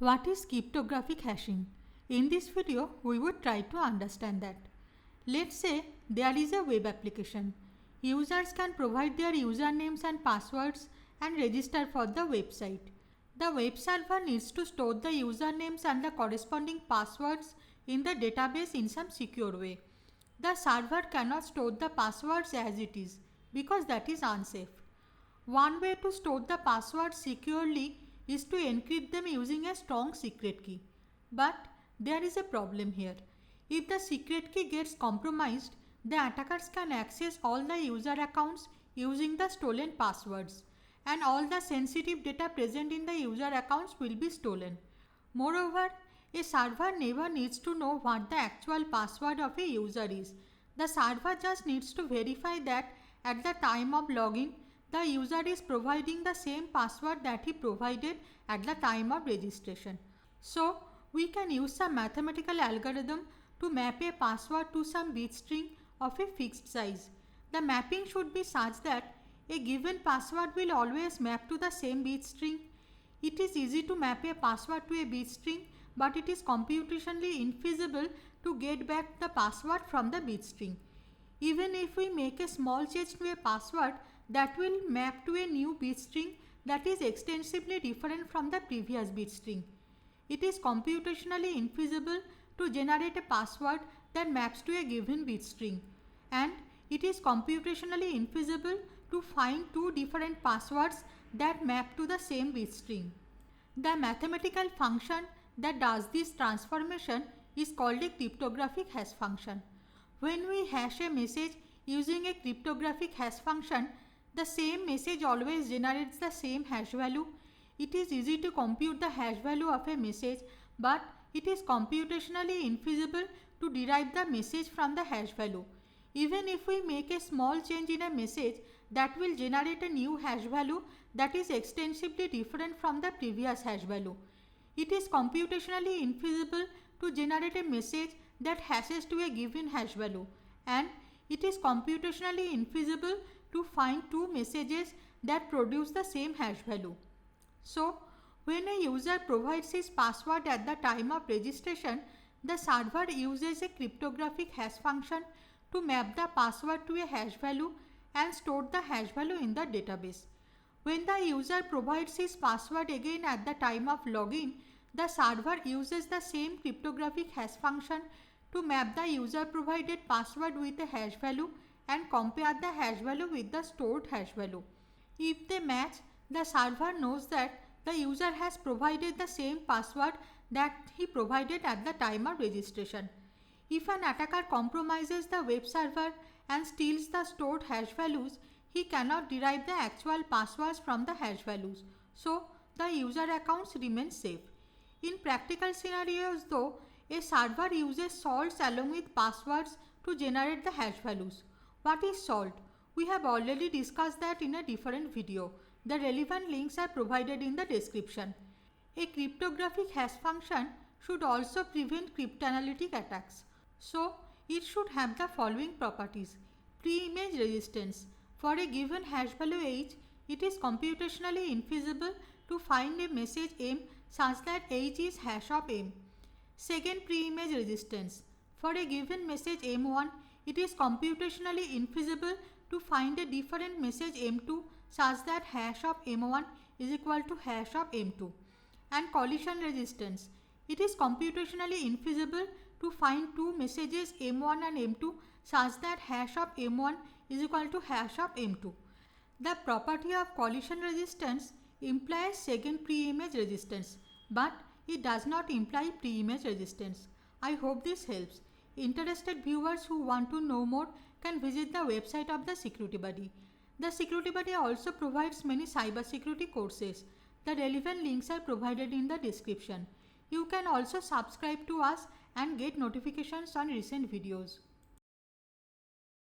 What is cryptographic hashing? In this video, we would try to understand that. Let's say there is a web application. Users can provide their usernames and passwords and register for the website. The web server needs to store the usernames and the corresponding passwords in the database in some secure way. The server cannot store the passwords as it is because that is unsafe. One way to store the passwords securely is to encrypt them using a strong secret key. But there is a problem here. If the secret key gets compromised, the attackers can access all the user accounts using the stolen passwords, and all the sensitive data present in the user accounts will be stolen. Moreover, a server never needs to know what the actual password of a user is. The server just needs to verify that at the time of login, the user is providing the same password that he provided at the time of registration. So, we can use some mathematical algorithm to map a password to some bit string of a fixed size. The mapping should be such that a given password will always map to the same bit string. It is easy to map a password to a bit string, but it is computationally infeasible to get back the password from the bit string. Even if we make a small change to a password, that will map to a new bit string that is extensively different from the previous bit string. It is computationally infeasible to generate a password that maps to a given bit string, and it is computationally infeasible to find two different passwords that map to the same bit string. The mathematical function that does this transformation is called a cryptographic hash function. When we hash a message using a cryptographic hash function, the same message always generates the same hash value. It is easy to compute the hash value of a message, but it is computationally infeasible to derive the message from the hash value. Even if we make a small change in a message, that will generate a new hash value that is extensively different from the previous hash value. It is computationally infeasible to generate a message that hashes to a given hash value, and it is computationally infeasible to find two messages that produce the same hash value. So, when a user provides his password at the time of registration, the server uses a cryptographic hash function to map the password to a hash value and store the hash value in the database. When the user provides his password again at the time of login, the server uses the same cryptographic hash function to map the user provided password with a hash value and compare the hash value with the stored hash value. If they match, the server knows that the user has provided the same password that he provided at the time of registration. If an attacker compromises the web server and steals the stored hash values, he cannot derive the actual passwords from the hash values, so the user accounts remain safe. In practical scenarios though, a server uses salts along with passwords to generate the hash values. What is salt? We have already discussed that in a different video. The relevant links are provided in the description. A cryptographic hash function should also prevent cryptanalytic attacks. So, it should have the following properties. Pre-image resistance. For a given hash value h, it is computationally infeasible to find a message m such that h is hash of m. Second, pre-image resistance. For a given message m1, it is computationally infeasible to find a different message m2 such that hash of m1 is equal to hash of m2. And collision resistance. It is computationally infeasible to find two messages m1 and m2 such that hash of m1 is equal to hash of m2. The property of collision resistance implies second pre-image resistance, but it does not imply pre-image resistance. I hope this helps. Interested viewers who want to know more can visit the website of the Security Buddy. The Security Buddy also provides many cybersecurity courses. The relevant links are provided in the description. You can also subscribe to us and get notifications on recent videos.